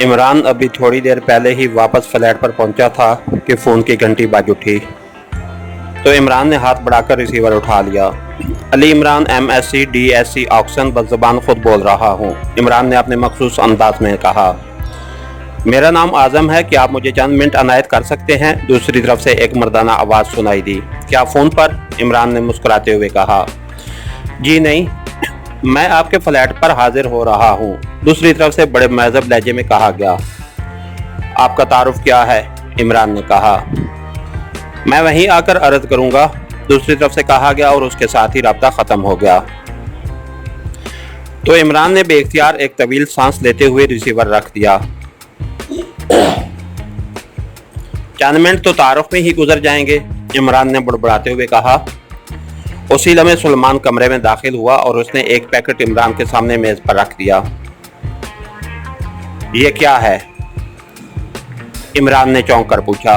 इमरान अभी थोड़ी देर पहले ही वापस फ्लैट पर पहुंचा था कि फ़ोन की घंटी बज उठी तो इमरान ने हाथ बढ़ाकर रिसीवर उठा लिया। Ali Imran MSc DSc Oxon बज़बान खुद बोल रहा हूँ, इमरान ने अपने मखसूस अंदाज में कहा। मेरा नाम आज़म है, क्या आप मुझे चंद मिनट अनायत कर सकते हैं? दूसरी तरफ से एक मर्दाना आवाज़ सुनाई दी। क्या फ़ोन पर? इमरान ने मुस्कुराते हुए कहा। जी नहीं, मैं आपके फ्लैट पर हाजिर हो रहा हूँ, दूसरी तरफ से बड़े महज़ब लहजे में कहा गया। आपका तारुफ क्या है? इमरान ने कहा। मैं वहीं आकर अर्ज़ करूँगा, दूसरी तरफ से कहा गया और उसके साथ ही राब्ता ख़त्म हो गया। तो इमरान ने बेख्तियार एक तवील सांस लेते हुए रिसीवर रख दिया। चंद मिनट तो तारुफ में ही गुजर जाएंगे, इमरान ने बुड़बुड़ाते हुए कहा। उसी लम्हे सुलेमान कमरे में दाखिल हुआ और उसने एक पैकेट इमरान के सामने मेज पर रख दिया। ये क्या है? इमरान ने चौंक कर पूछा।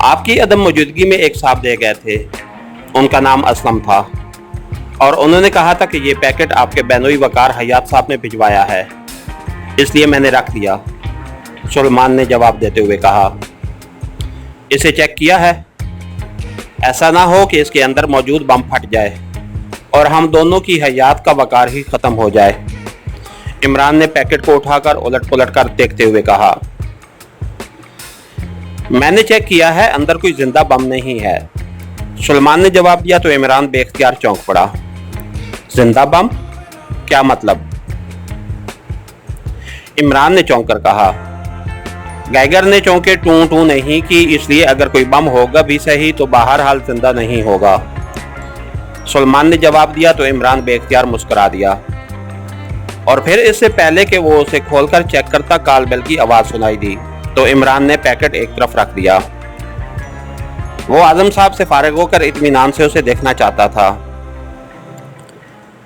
आपकी अदम मौजूदगी में एक साहब दे गए थे, उनका नाम असलम था और उन्होंने कहा था कि ये पैकेट आपके बैनोई वकार हयात साहब ने भिजवाया है, इसलिए मैंने रख दिया, सुलेमान ने जवाब देते हुए कहा। इसे चेक किया है? ऐसा ना हो कि इसके अंदर मौजूद बम फट जाए और हम दोनों की हयात का वकार ही ख़त्म हो जाए, इमरान ने पैकेट को उठाकर उलट पुलट कर देखते हुए कहा। मैंने चेक किया है, अंदर कोई जिंदा बम नहीं है, सुलेमान ने जवाब दिया तो इमरान बेख्तियार चौंक पड़ा। जिंदा बम? क्या मतलब? इमरान ने चौंक कर कहा। गैगर ने चौंके टू टू नहीं की, इसलिए अगर कोई बम होगा भी सही तो बहरहाल जिंदा नहीं होगा, सुलेमान ने जवाब दिया तो इमरान बेख्तियार मुस्कुरा दिया और फिर इससे पहले कि वो उसे खोलकर चेक करता कॉल बेल की आवाज़ सुनाई दी तो इमरान ने पैकेट एक तरफ रख दिया। वो आज़म साहब से फारिग होकर इत्मीनान से उसे देखना चाहता था।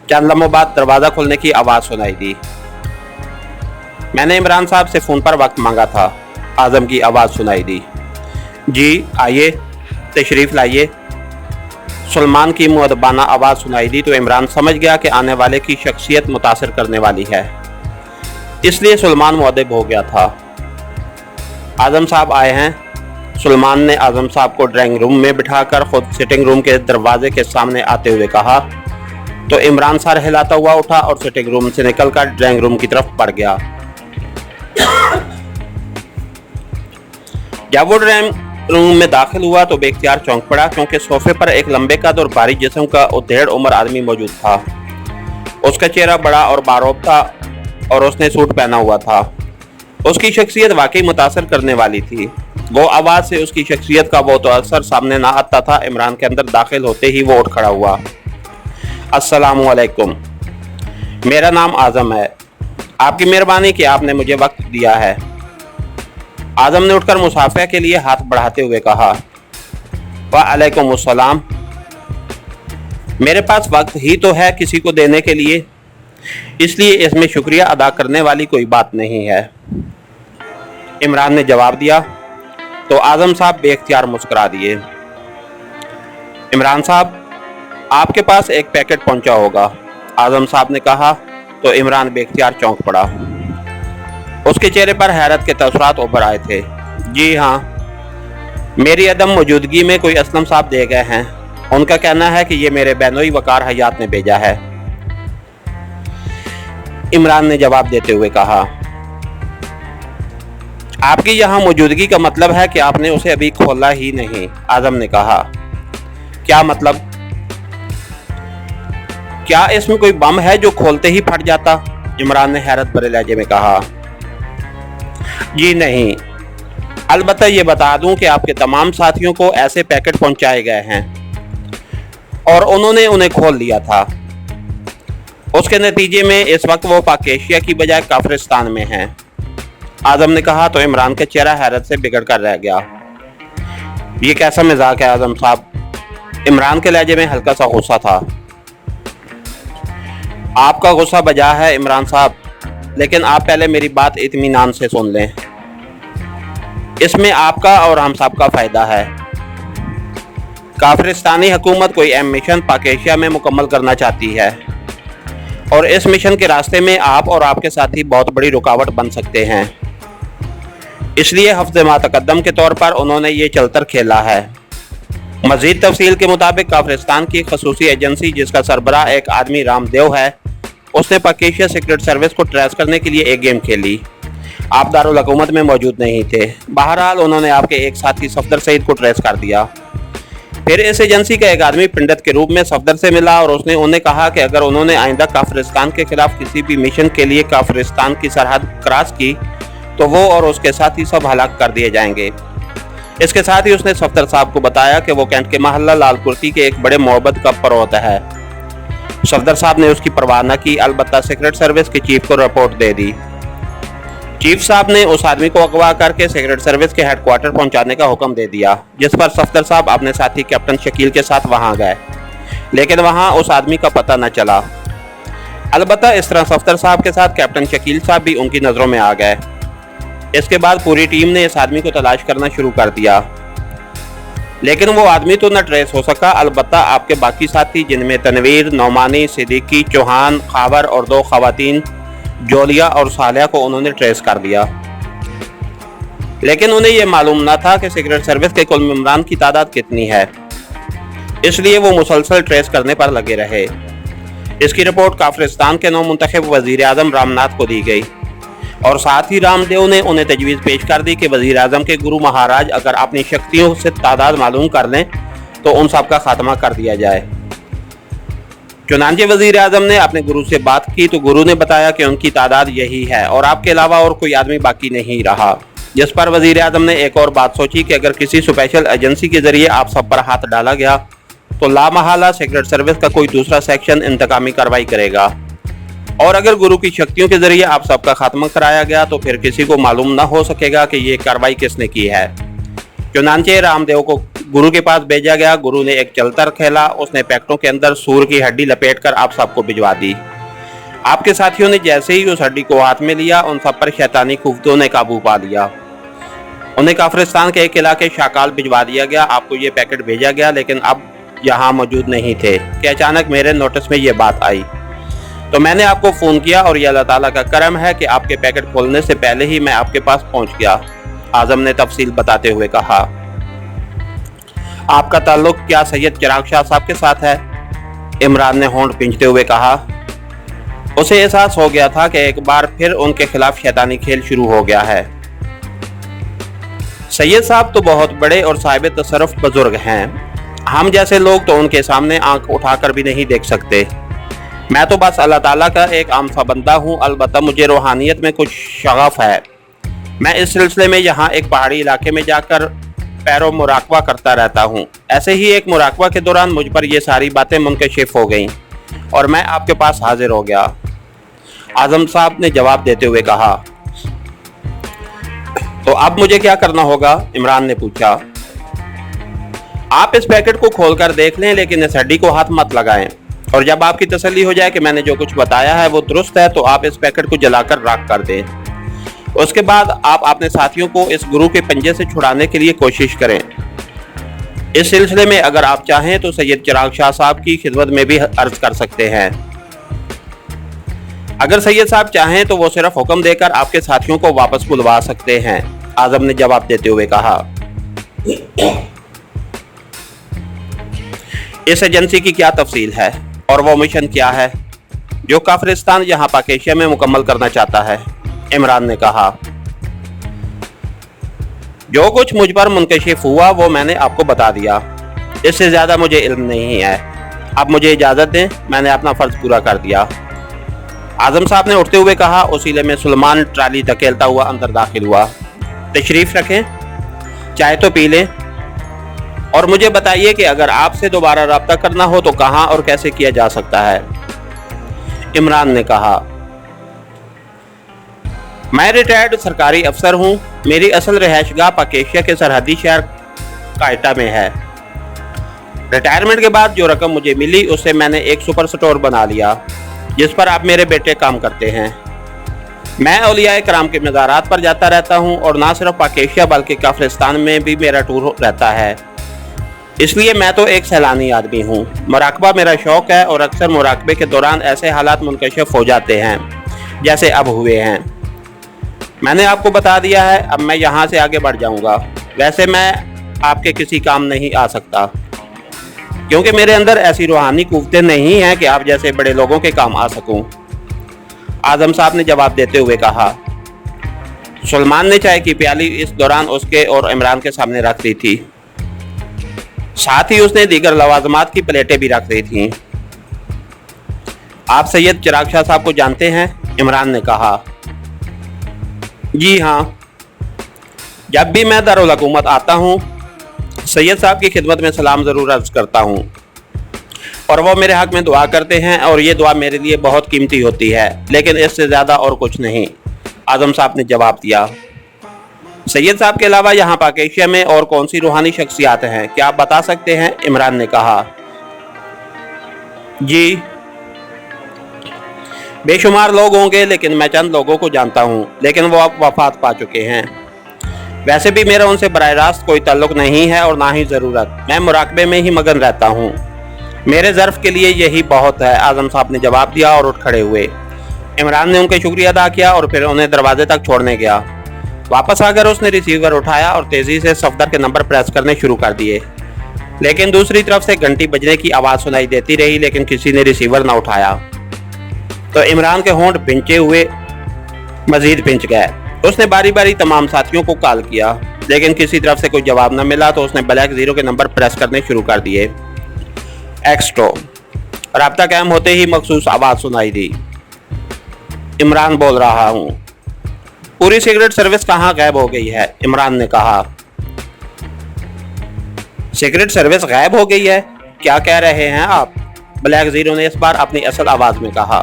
चंद लम्हों बाद दरवाज़ा खुलने की आवाज़ सुनाई दी। मैंने इमरान साहब से फ़ोन पर वक्त मांगा था, आज़म की आवाज़ सुनाई दी। जी आइए, तशरीफ़ लाइए, सुलेमान की मुअद्दबाना आवाज़ सुनाई दी तो इमरान समझ गया कि आने वाले की शख्सियत मुतासिर करने वाली है, इसलिए सुलेमान मुअद्दब हो गया था। आज़म साहब आए हैं, सुलेमान ने आज़म साहब को ड्राइंग रूम में बिठाकर खुद सिटिंग रूम के दरवाजे के सामने आते हुए कहा तो इमरान सर हिलाता हुआ उठा और सिटिंग रूम से निकलकर ड्राइंग रूम की तरफ बढ़ गया। जब वो ड्राइंग रूम में दाखिल हुआ तो बेख्तियार चौंक पड़ा, क्योंकि सोफे पर एक लंबे कद और भारी जिस्म का उद्धेड़ उम्र आदमी मौजूद था। उसका चेहरा बड़ा और बारोब था और उसने सूट पहना हुआ था। उसकी शख्सियत वाकई मुतासर करने वाली थी। वो आवाज़ से उसकी शख्सियत का वो तो असर सामने ना आता था। इमरान के अंदर दाखिल होते ही वो उठ खड़ा हुआ। अस्सलामु अलैकुम, मेरा नाम आज़म है, आपकी मेहरबानी कि आपने मुझे वक्त दिया है, आज़म ने उठकर मुसाफे के लिए हाथ बढ़ाते हुए कहा। वालेकुम अस्सलाम, मेरे पास वक्त ही तो है किसी को देने के लिए, इसलिए इसमें शुक्रिया अदा करने वाली कोई बात नहीं है, इमरान ने जवाब दिया तो आज़म साहब बेख्तियार मुस्कुरा दिए। इमरान साहब, आपके पास एक पैकेट पहुंचा होगा, आज़म साहब ने कहा तो इमरान बेख्तियार चौंक पड़ा। उसके चेहरे पर हैरत के तसरात उभर आए थे। जी हाँ, मेरी अदम मौजूदगी में कोई असलम साहब दे गए हैं, उनका कहना है कि ये मेरे बैनोई वकार हयात ने भेजा है, इमरान ने जवाब देते हुए कहा। आपकी यहाँ मौजूदगी का मतलब है कि आपने उसे अभी खोला ही नहीं, आज़म ने कहा। क्या मतलब? क्या इसमें कोई बम है जो खोलते ही फट जाता, इमरान ने हैरत भरे लहजे में कहा। जी नहीं, अलबत्ता ये बता दूं कि आपके तमाम साथियों को ऐसे पैकेट पहुंचाए गए हैं और उन्होंने उन्हें खोल लिया था। उसके नतीजे में इस वक्त वो पाक एशिया की बजाय काफिरिस्तान में हैं, आज़म ने कहा तो इमरान का चेहरा हैरत से बिगड़ कर रह गया। ये कैसा मजाक है आज़म साहब? इमरान के लहजे में हल्का सा गुस्सा था। आपका गुस्सा बजा है इमरान साहब, लेकिन आप पहले मेरी बात इत्मीनान से सुन लें, इसमें आपका और हम सब का फ़ायदा है। काफिरिस्तानी हुकूमत कोई अहम मिशन पाक एशिया में मुकम्मल करना चाहती है। اور اس مشن کے راستے میں آپ اور آپ کے ساتھی بہت بڑی رکاوٹ بن سکتے ہیں، اس لیے حفظ ما تقدم کے طور پر انہوں نے یہ چلتر کھیلا ہے۔ مزید تفصیل کے مطابق کافرستان کی خصوصی ایجنسی جس کا سربراہ ایک آدمی رام دیو ہے، اس نے پاک ایشیا سیکرٹ سروس کو ٹریس کرنے کے لیے ایک گیم کھیلی۔ آپ دارالحکومت میں موجود نہیں تھے، بہرحال انہوں نے آپ کے ایک ساتھی صفدر سعید کو ٹریس کر دیا۔ پھر اس ایجنسی کا ایک آدمی پنڈت کے روپ میں صفدر سے ملا اور اس نے انہیں کہا کہ اگر انہوں نے آئندہ کافرستان کے خلاف کسی بھی مشن کے لیے کافرستان کی سرحد کراس کی تو وہ اور اس کے ساتھی سب ہلاک کر دیے جائیں گے۔ اس کے ساتھ ہی اس نے صفدر صاحب کو بتایا کہ وہ کینٹ کے محلہ لال کرتی کے ایک بڑے معبد کا پروت ہے۔ صفدر صاحب نے اس کی پرواہ نہ کی، البتہ سیکرٹ سروس کے چیف کو رپورٹ دے دی۔ چیف صاحب نے اس آدمی کو اغوا کر کے سیکرٹ سروس کے ہیڈ کوارٹر پہنچانے کا حکم دے دیا، جس پر صفدر صاحب اپنے ساتھی کیپٹن شکیل کے ساتھ وہاں گئے، لیکن وہاں اس آدمی کا پتہ نہ چلا۔ البتہ اس طرح صفدر صاحب کے ساتھ کیپٹن شکیل صاحب بھی ان کی نظروں میں آ گئے۔ اس کے بعد پوری ٹیم نے اس آدمی کو تلاش کرنا شروع کر دیا، لیکن وہ آدمی تو نہ ٹریس ہو سکا۔ البتہ آپ کے باقی ساتھی جن میں تنویر، نعمانی، صدیقی، چوہان، خاور اور 2 خواتین جولیا اور صالحہ کو انہوں نے ٹریس کر دیا، لیکن انہیں یہ معلوم نہ تھا کہ سیکرٹ سروس کے کل ممبران کی تعداد کتنی ہے، اس لیے وہ مسلسل ٹریس کرنے پر لگے رہے۔ اس کی رپورٹ کافرستان کے نو منتخب وزیر اعظم رام ناتھ کو دی گئی اور ساتھ ہی رام دیو نے انہیں تجویز پیش کر دی کہ وزیر اعظم کے گرو مہاراج اگر اپنی شکتیوں سے تعداد معلوم کر لیں تو ان سب کا خاتمہ کر دیا جائے۔ چنانچہ وزیر اعظم نے اپنے گرو سے بات کی تو گرو نے بتایا کہ ان کی تعداد یہی ہے اور آپ کے علاوہ اور کوئی آدمی باقی نہیں رہا، جس پر وزیر اعظم نے ایک اور بات سوچی کہ اگر کسی اسپیشل ایجنسی کے ذریعے آپ سب پر ہاتھ ڈالا گیا تو لامحالہ سیکرٹ سروس کا کوئی دوسرا سیکشن انتقامی کارروائی کرے گا، اور اگر گرو کی شکتیوں کے ذریعے آپ سب کا خاتمہ کرایا گیا تو پھر کسی کو معلوم نہ ہو سکے گا کہ یہ کارروائی کس نے کی ہے۔ چنانچہ رام دیو کو گرو کے پاس بھیجا گیا۔ گرو نے ایک چلتر کھیلا، اس نے پیکٹوں کے اندر سور کی ہڈی لپیٹ کر آپ سب کو بھجوا دی۔ آپ کے ساتھیوں نے جیسے ہی اس ہڈی کو ہاتھ میں لیا، ان سب پر شیطانی قوتوں نے قابو پا لیا۔ انہیں کافرستان کے ایک علاقے شاکال بھجوا دیا گیا۔ آپ کو یہ پیکٹ بھیجا گیا لیکن اب یہاں موجود نہیں تھے کہ اچانک میرے نوٹس میں یہ بات آئی، تو میں نے آپ کو فون کیا اور یہ اللہ تعالیٰ کا کرم ہے کہ آپ کے پیکٹ کھولنے سے پہلے ہی میں آپ کے پاس پہنچ گیا۔ اعظم نے تفصیل بتاتے ہوئے کہا۔ آپ کا تعلق کیا سید چراغ شاہ صاحب کے ساتھ ہے؟ عمران نے ہونٹ پنجتے ہوئے کہا۔ اسے احساس ہو گیا تھا کہ ایک بار پھر ان کے خلاف شیطانی کھیل شروع ہو گیا ہے۔ سید صاحب تو بہت بڑے اور صاحب تصرف بزرگ ہیں، ہم جیسے لوگ تو ان کے سامنے آنکھ اٹھا کر بھی نہیں دیکھ سکتے۔ میں تو بس اللہ تعالیٰ کا ایک عام سا بندہ ہوں، البتہ مجھے روحانیت میں کچھ شغف ہے۔ میں اس سلسلے میں یہاں ایک پہاڑی علاقے میں جا کر پیرو مراقبہ کرتا رہتا ہوں۔ ایسے ہی ایک مراقبہ کے دوران مجھ پر یہ ساری باتیں منکشف ہو گئیں اور میں آپ کے پاس حاضر ہو گیا۔ اعظم صاحب نے جواب دیتے ہوئے کہا۔ تو اب مجھے کیا کرنا ہوگا؟ عمران نے پوچھا۔ آپ اس پیکٹ کو کھول کر دیکھ لیں لیکن اس ہڈی کو ہاتھ مت لگائیں، اور جب آپ کی تسلی ہو جائے کہ میں نے جو کچھ بتایا ہے وہ درست ہے تو آپ اس پیکٹ کو جلا کر راکھ کر دیں۔ اس کے بعد آپ اپنے ساتھیوں کو اس گرو کے پنجے سے چھڑانے کے لیے کوشش کریں۔ اس سلسلے میں اگر آپ چاہیں تو سید چراغ شاہ صاحب کی خدمت میں بھی عرض کر سکتے ہیں۔ اگر سید صاحب چاہیں تو وہ صرف حکم دے کر آپ کے ساتھیوں کو واپس بلوا سکتے ہیں، اعظم نے جواب دیتے ہوئے کہا۔ اس ایجنسی کی کیا تفصیل ہے اور وہ مشن کیا ہے جو کافرستان یہاں پاک ایشیا میں مکمل کرنا چاہتا ہے؟ عمران نے کہا۔ جو کچھ مجھ پر منکشف ہوا وہ میں نے آپ کو بتا دیا، اس سے زیادہ مجھے علم نہیں ہے۔ اب مجھے اجازت دیں، میں نے اپنا فرض پورا کر دیا۔ اعظم صاحب نے اٹھتے ہوئے کہا۔ اسی میں سلمان ٹرالی دھکیلتا ہوا اندر داخل ہوا۔ تشریف رکھیں، چائے تو پی لیں، اور مجھے بتائیے کہ اگر آپ سے دوبارہ رابطہ کرنا ہو تو کہاں اور کیسے کیا جا سکتا ہے؟ عمران نے کہا۔ میں ریٹائرڈ سرکاری افسر ہوں، میری اصل رہائش گاہ پاک ایشیا کے سرحدی شہر کائٹا میں ہے۔ ریٹائرمنٹ کے بعد جو رقم مجھے ملی اس سے میں نے ایک سپر سٹور بنا لیا جس پر آپ میرے بیٹے کام کرتے ہیں۔ میں اولیاء کرام کے مزارات پر جاتا رہتا ہوں اور نہ صرف پاک ایشیا بلکہ کافرستان میں بھی میرا ٹور رہتا ہے۔ इसलिए मैं तो एक सैलानी आदमी हूँ। मुराकबा मेरा शौक है और अक्सर मुराकबे के दौरान ऐसे हालात मुनकशिफ हो जाते हैं जैसे अब हुए हैं। मैंने आपको बता दिया है, अब मैं यहाँ से आगे बढ़ जाऊँगा। वैसे मैं आपके किसी काम नहीं आ सकता क्योंकि मेरे अंदर ऐसी रूहानी कुव्वतें नहीं हैं कि आप जैसे बड़े लोगों के काम आ सकूं। आजम साहब ने जवाब देते हुए कहा। सलमान ने चाय की प्याली इस दौरान उसके और इमरान के सामने रख दी थी। साथ ही उसने दीगर लवाजमात की प्लेटें भी रख दी थीं। आप सैयद चिराग शाह साहब को जानते हैं? इमरान ने कहा। जी हाँ, जब भी मैं दारुल हुकूमत आता हूँ सैयद साहब की खिदमत में सलाम ज़रूर अर्ज़ करता हूँ और वो मेरे हक़ में दुआ करते हैं और ये दुआ मेरे लिए बहुत कीमती होती है, लेकिन इससे ज़्यादा और कुछ नहीं, आज़म साहब ने जवाब दिया। सैयद साहब के अलावा यहाँ पाक एशिया में और कौन सी रूहानी शख्सियात हैं, क्या आप बता सकते हैं? इमरान ने कहा। जी, बेशुमार लोग होंगे, लेकिन मैं चंद लोगों को जानता हूँ, लेकिन वो अब वफात पा चुके हैं। वैसे भी मेरा उनसे बराह रास्त कोई ताल्लुक नहीं है और ना ही ज़रूरत। मैं मुराकबे में ही मगन रहता हूँ। मेरे ज़र्फ़ के लिए यही बहुत है, आज़म साहब ने जवाब दिया और उठ खड़े हुए। इमरान ने उनका शुक्रिया अदा किया और फिर उन्हें दरवाजे तक छोड़ने गया। वापस आकर उसने रिसीवर उठाया और तेज़ी से सफदर के नंबर प्रेस करने शुरू कर दिए, लेकिन दूसरी तरफ से घंटी बजने की आवाज़ सुनाई देती रही, लेकिन किसी ने रिसीवर न उठाया। तो इमरान के होंठ पिंचे हुए मज़ीद पिंच गए। उसने बारी बारी तमाम साथियों को कॉल किया, लेकिन किसी तरफ से कोई जवाब न मिला। तो उसने ब्लैक ज़ीरो के नंबर प्रेस करने शुरू कर दिए। एक्स्ट्रो। राब्ता कायम होते ही मखसूस आवाज़ सुनाई दी। इमरान बोल रहा हूँ। पूरी सिगरेट सर्विस कहाँ गायब हो गई है? इमरान ने कहा। सिगरेट सर्विस गायब हो गई है? क्या कह रहे हैं आप? ब्लैक ज़ीरो ने इस बार अपनी असल आवाज़ में कहा।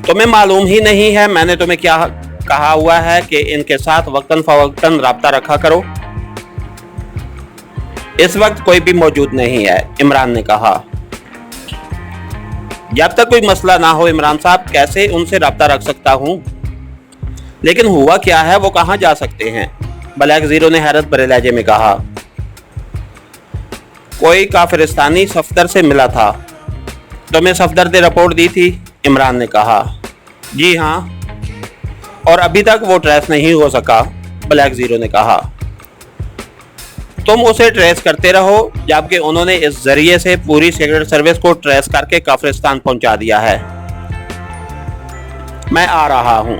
तुम्हें मालूम ही नहीं है मैंने तुम्हें क्या कहा हुआ है कि इनके साथ वक्तन फवक्तन राब्ता रखा करो। इस वक्त कोई भी मौजूद नहीं है, इमरान ने कहा। जब तक कोई मसला ना हो इमरान साहब, कैसे उनसे राब्ता रख सकता हूँ? लेकिन हुआ क्या है, वो कहाँ जा सकते हैं? ब्लैक ज़ीरो ने हैरत भरे लहजे में कहा। कोई काफिरिस्तानी सफदर से मिला था। तुम्हें सफदर ने रिपोर्ट दी थी? इमरान ने कहा। जी हाँ, और अभी तक वो ट्रेस नहीं हो सका, ब्लैक ज़ीरो ने कहा। तुम उसे ट्रेस करते रहो, जबकि उन्होंने इस जरिए से पूरी सिगरेट सर्विस को ट्रेस करके काफिरिस्तान पहुंचा दिया है। मैं आ रहा हूं,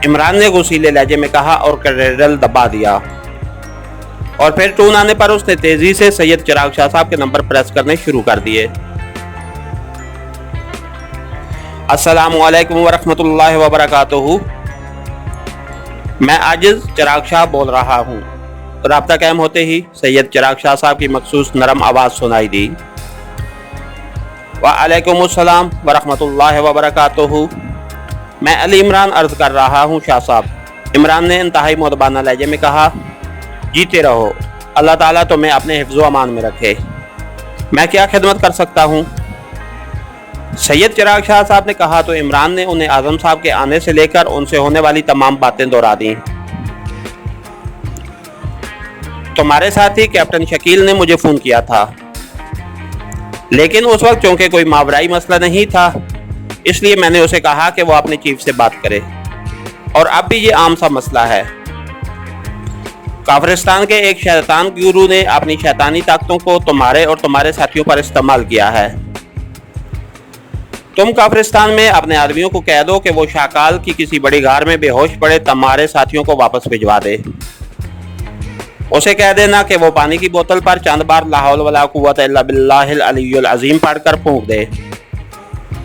इमरान ने गुस्सीले लहजे में कहा और कैरेडल दबा दिया। और फिर टून आने पर उसने तेजी से सैयद चिराग शाह साहब के नंबर प्रेस करने शुरू कर दिए। अस्सलामु अलैकुम वरहमतुल्लाहि वबरकातुहू। मैं आजिज़ चिराग शाह बोल रहा हूँ। राब्ता कायम होते ही सैयद चिराग शाह साहब की मखसूस नरम आवाज़ सुनाई दी। वालेकुमुस्सलाम वरहमतुल्लाहि वबरकातुहू। मैं अली इमरान अर्ज़ कर रहा हूँ शाह साहब, इमरान ने इंतहाई मुअद्दबाना लहजे में कहा। जीते रहो, अल्लाह ताला तुम्हें अपने हिफ्ज़ो अमान में रखे। मैं क्या खिदमत कर सकता हूँ? सैयद चिराग शाह साहब ने कहा। तो इमरान ने उन्हें आज़म साहब के आने से लेकर उनसे होने वाली तमाम बातें दोहरा दी। तुम्हारे साथी कैप्टन शकील ने मुझे फ़ोन किया था, लेकिन उस वक्त चूंकि कोई मावराई मसला नहीं था, इसलिए मैंने उसे कहा कि वो अपने चीफ से बात करे। और अब भी ये आम सा मसला है। काफिरिस्तान के एक शैतान गुरु ने अपनी शैतानी ताकतों को तुम्हारे और तुम्हारे साथियों पर इस्तेमाल किया है। तुम काफिरिस्तान में अपने आदमियों को कह दो कि वो शाकाल की किसी बड़ी गार में बेहोश पड़े तुम्हारे साथियों को वापस भिजवा दे। उसे कह देना कि वो पानी की बोतल पर चंद बार ला हौल वला कुव्वत इल्ला बिल्लाहिल अलिय्युल अज़ीम पढ़कर फूंक दे,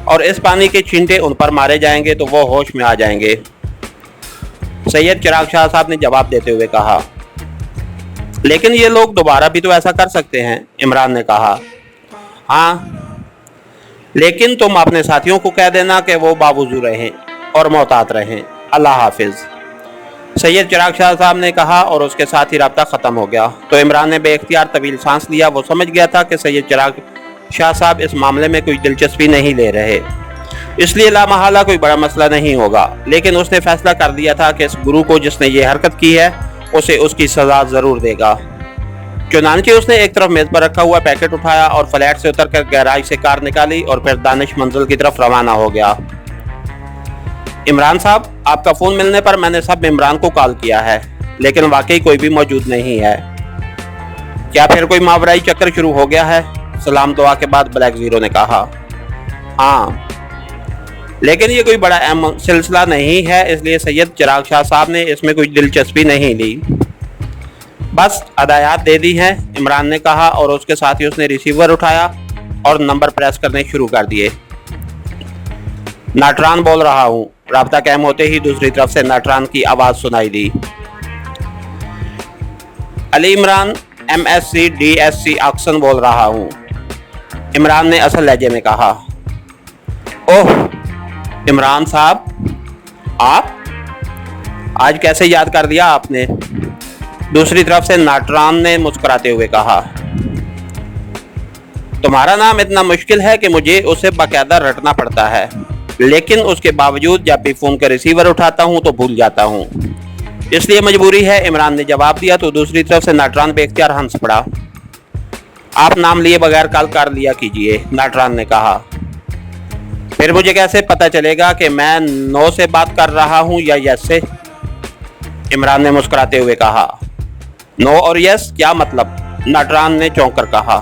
और इस पानी के छींटे उन पर मारे जाएंगे तो वो होश में आ जाएंगे। सैयद चिराग शाह साहब ने जवाब देते हुए कहा। लेकिन ये लोग दोबारा भी तो ऐसा कर सकते हैं, इमरान ने कहा। हाँ, लेकिन तुम अपने साथियों को कह देना कि वो बावजू रहें और मोहतात रहें। अल्लाह हाफिज़, सैयद चिराग शाह साहब ने कहा और उसके साथ ही राब्ता ख़त्म हो गया। तो इमरान ने बेख्तियार तवील सांस लिया। वो समझ गया था कि सैयद चिराग शाह साहब इस मामले में कोई दिलचस्पी नहीं ले रहे, इसलिए लामहला कोई बड़ा मसला नहीं होगा। लेकिन उसने फैसला कर दिया था कि इस गुरु को जिसने ये हरकत की है उसे उसकी सजा जरूर देगा। चुनांचे उसने एक तरफ मेज पर रखा हुआ पैकेट उठाया और फ्लैट से उतरकर गैराज से कार निकाली और फिर दानिश मंजिल की तरफ रवाना हो गया। इमरान साहब, आपका फोन मिलने पर मैंने सब इमरान को कॉल किया है, लेकिन वाकई कोई भी मौजूद नहीं है। क्या फिर कोई मावराई चक्कर शुरू हो गया है? सलाम दुआ के बाद ब्लैक जीरो ने कहा। हाँ, लेकिन ये कोई बड़ा अहम सिलसिला नहीं है, इसलिए सैयद चिराग शाह साहब ने इसमें कोई दिलचस्पी नहीं ली। बस अदायात दे दी हैं, इमरान ने कहा और उसके साथ ही उसने रिसीवर उठाया और नंबर प्रेस करने शुरू कर दिए। नाटरान बोल रहा हूँ। राब्ता कायम होते ही दूसरी तरफ से नाटरान की आवाज सुनाई दी। Ali Imran MSc DSc Oxon बोल रहा हूँ, इमरान ने असल लहजे में कहा। ओह इमरान साहब, आप आज कैसे याद कर दिया आपने? दूसरी तरफ से नाटरान ने मुस्कुराते हुए कहा। तुम्हारा नाम इतना मुश्किल है कि मुझे उसे बाकायदा रटना पड़ता है, लेकिन उसके बावजूद जब भी फोन का रिसीवर उठाता हूं तो भूल जाता हूं, इसलिए मजबूरी है, इमरान ने जवाब दिया। तो दूसरी तरफ से नाटरान बेख्तियार हंस पड़ा। आप नाम लिए बगैर कॉल कर लिया कीजिए, नाटरान ने कहा। फिर मुझे कैसे पता चलेगा कि मैं नो से बात कर रहा हूं या यस से? इमरान ने मुस्कुराते हुए कहा। नो और यस क्या मतलब? नाटरान ने चौंक कर कहा।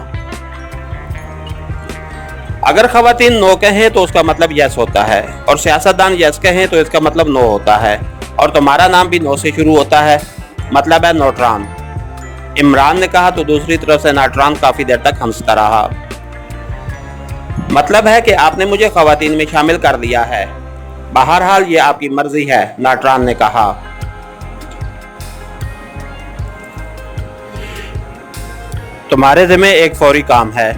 अगर खवातीन नो कहें तो उसका मतलब यस होता है, और सियासतदान यस कहें तो इसका मतलब नो होता है, और तुम्हारा नाम भी नो से शुरू होता है, मतलब है नोटरान, इमरान ने कहा। तो दूसरी तरफ से नाटरान काफी देर तक हंसता रहा। मतलब है कि आपने मुझे खवातीन में शामिल कर दिया है। बहरहाल ये आपकी मर्जी है, नाटरान ने कहा। तुम्हारे ज़िम्मे एक फौरी काम है।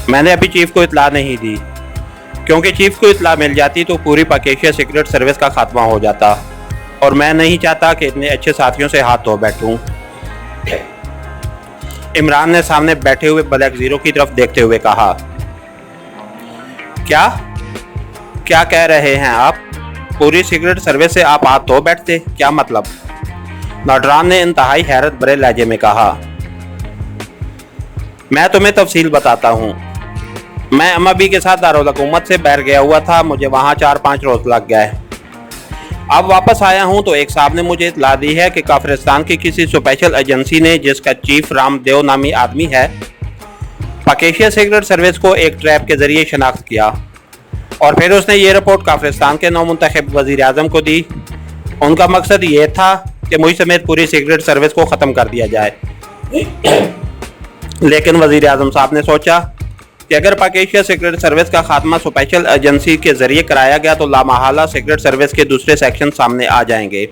मैंने अभी चीफ को इत्तला नहीं दी, क्योंकि चीफ को इत्तला मिल जाती तो पूरी पाक-एशिया सीक्रेट सर्विस का खात्मा हो जाता, और मैं नहीं चाहता कि इतने अच्छे साथियों से हाथ धो बैठूं। इमरान ने सामने बैठे हुए ब्लैक जीरो की तरफ देखते हुए कहा। क्या क्या कह रहे हैं आप? पूरी सीक्रेट सर्विस से आप हाथ धो बैठते, क्या मतलब? नाटरान ने इंतहाई हैरत भरे लहजे में कहा। मैं तुम्हें तफसील बताता हूँ। मैं अम्माबी के साथ दारुल हुकूमत से बाहर गया हुआ था, मुझे वहाँ 4-5 रोज लग गए। अब वापस आया हूँ तो एक साहब ने मुझे इत्तला दी है कि काफिरिस्तान की किसी स्पेशल एजेंसी ने, जिसका चीफ रामदेव नामी आदमी है, पाक-एशिया सीक्रेट सर्विस को एक ट्रैप के जरिए शनाख्त किया, और फिर उसने ये रिपोर्ट काफिरिस्तान के नौमुंतखब वज़ीर आज़म को दी। उनका मकसद ये था कि मुझ समेत पूरी सीक्रेट सर्विस को ख़त्म कर दिया जाए, लेकिन वज़ीर आज़म साहब ने सोचा कि अगर पाक-एशिया सीक्रेट सर्विस का खात्मा स्पेशल एजेंसी के जरिए कराया गया तो लामहला सीक्रेट सर्विस के दूसरे सेक्शन सामने आ जाएंगे।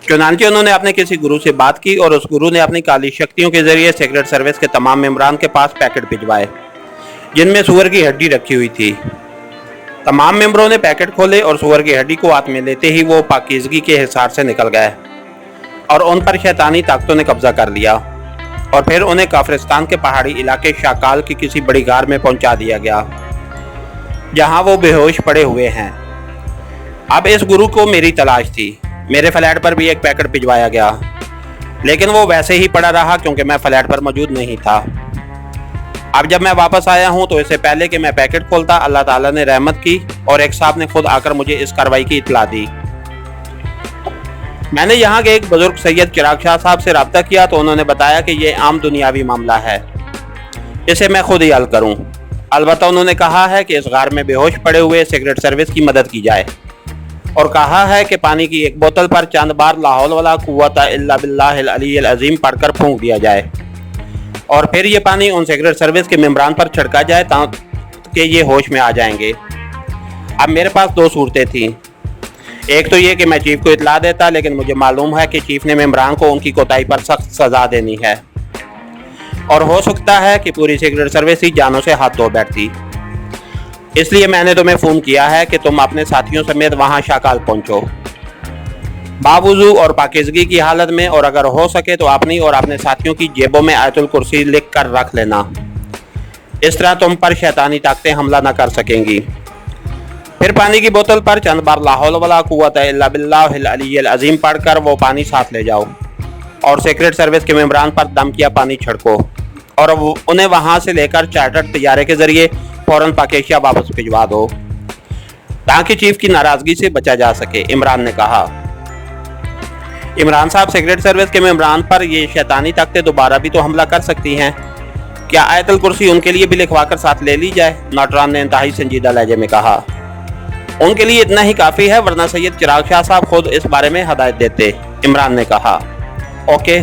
चुनांचे उन्होंने अपने किसी गुरु से बात की और उस गुरु ने अपनी काली शक्तियों के जरिए सीक्रेट सर्विस के तमाम मेंबरान के पास पैकेट भिजवाए, जिनमें सूअर की हड्डी रखी हुई थी। तमाम मेंबरों ने पैकेट खोले और सूअर की हड्डी को हाथ में लेते ही वो पाकीज़गी के हिसार से निकल गए और उन पर शैतानी ताकतों ने कब्जा कर लिया, और फिर उन्हें काफिरिस्तान के पहाड़ी इलाके शाकाल की किसी बड़ी गार में पहुंचा दिया गया, जहां वो बेहोश पड़े हुए हैं। अब इस गुरु को मेरी तलाश थी। मेरे फ्लैट पर भी एक पैकेट भिजवाया गया, लेकिन वो वैसे ही पड़ा रहा क्योंकि मैं फ्लैट पर मौजूद नहीं था। अब जब मैं वापस आया हूं तो इससे पहले कि मैं पैकेट खोलता, अल्लाह ताला ने रहमत की और एक साहब ने खुद आकर मुझे इस कार्रवाई की इत्तला दी। मैंने यहाँ के एक बुजुर्ग सैयद चिराग शाह साहब से रब्ता किया तो उन्होंने बताया कि ये आम दुनियावी मामला है, इसे मैं खुद ही हल करूँ। अलबत्ता उन्होंने कहा है कि इस गार में बेहोश पड़े हुए सीक्रेट सर्विस की मदद की जाए, और कहा है कि पानी की एक बोतल पर चंद बार ला हौल वला कुव्वता इल्ला बिल्लाहिल अलीय्यिल अज़ीम पढ़कर फूंक दिया जाए, और फिर ये पानी उन सीक्रेट सर्विस के मेंबरान पर छिड़का जाए ताकि ये होश में आ जाएंगे। अब मेरे पास दो सूरतें थीं। एक तो ये कि मैं चीफ को इत्तला देता, लेकिन मुझे मालूम है कि चीफ ने मेंबरान को उनकी कोताही पर सख्त सजा देनी है, और हो सकता है कि पूरी सीक्रेट सर्विस ही जानों से हाथ धो बैठती। इसलिए मैंने तुम्हें फ़ोन किया है कि तुम अपने साथियों समेत वहाँ शाकाल पहुँचो, बावुज़ू और पाकीज़गी की हालत में, और अगर हो सके तो अपनी और अपने साथियों की जेबों में आयतुल कुर्सी लिख कर रख लेना। इस तरह तुम पर शैतानी ताकतें हमला न कर सकेंगी। फिर पानी की बोतल पर चंद बार ला हौल वला कुव्वता इल्ला बिल्लाहिल अलीय्यिल अज़ीम पढ़कर वो पानी साथ ले जाओ, और सीक्रेट सर्विस के मेंबरान पर धमकियां पानी छिड़को और उन्हें वहां से लेकर चार्टर्ड तैयारे के जरिए फौरन पाक एशिया वापस भिजवा दो ताकि चीफ की नाराजगी से बचा जा सके, इमरान ने कहा। इमरान साहब, सीक्रेट सर्विस के मेंबरान पर ये शैतानी ताकतें दोबारा भी तो हमला कर सकती हैं। क्या आयतुल कुर्सी उनके लिए भी लिखवा कर साथ ले ली जाए? नौटरान ने इंतहाई संजीदा लहजे में कहा। उनके लिए इतना ही काफी है, वरना सैयद चिराग शाह साहब खुद इस बारे में हदायत देते, इमरान ने कहा। ओके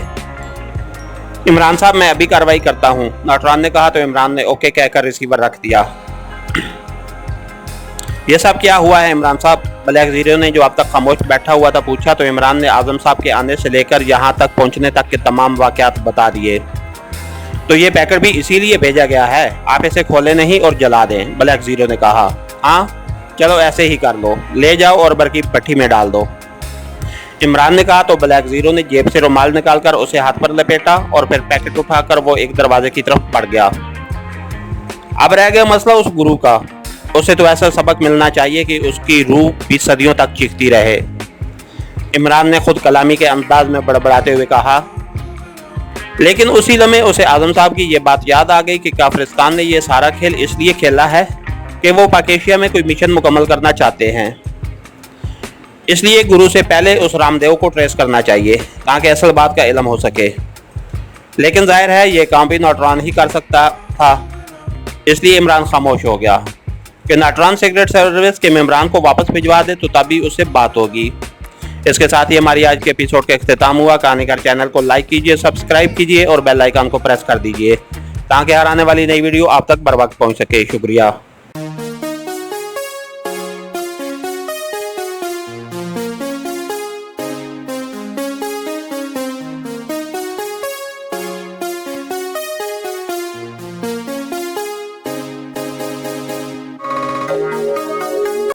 इमरान साहब, मैं अभी कार्रवाई करता हूं, नौटरान ने कहा तो इमरान ने ओके कहकर रिसीवर रख दिया। ये सब क्या हुआ है इमरान साहब? ब्लैक जीरो ने जो अब तक खामोश बैठा हुआ था पूछा तो इमरान ने आजम साहब के आने से लेकर यहाँ तक पहुँचने तक के तमाम वाकयात बता दिए। तो ये पैकेट भी इसीलिए भेजा गया है, आप इसे खोले नहीं और जला दें, ब्लैक जीरो ने कहा। हाँ चलो ऐसे ही कर लो, ले जाओ और बरकी भट्टी में डाल दो, इमरान ने कहा तो ब्लैक जीरो ने जेब से रुमाल निकालकर उसे हाथ पर लपेटा और फिर पैकेट उठाकर वो एक दरवाजे की तरफ बढ़ गया। अब रह गया मसला उस गुरु का, उसे तो ऐसा सबक मिलना चाहिए कि उसकी रूह भी सदियों तक चीखती रहे, इमरान ने खुद कलामी के अंदाज में बड़बड़ाते हुए कहा। लेकिन उसी लम्हे उसे आजम साहब की ये बात याद आ गई कि काफिरिस्तान ने ये सारा खेल इसलिए खेला है कि वो पाक एशिया में कोई मिशन मुकम्मल करना चाहते हैं, इसलिए गुरु से पहले उस रामदेव को ट्रेस करना चाहिए ताकि असल बात का इल्म हो सके। लेकिन जाहिर है ये काम भी नौटरान ही कर सकता था, इसलिए इमरान खामोश हो गया कि नौटरान सीक्रेट सर्विस के मेंबरान को वापस भिजवा दे तो तभी उससे बात होगी। इसके साथ ही हमारी आज के एपिसोड का इख्तिताम हुआ। कहानीकार चैनल को लाइक कीजिए, सब्सक्राइब कीजिए और बेल आइकन को प्रेस कर दीजिए ताकि हर आने वाली नई वीडियो आप तक बर वक्त पहुँच सके। शुक्रिया।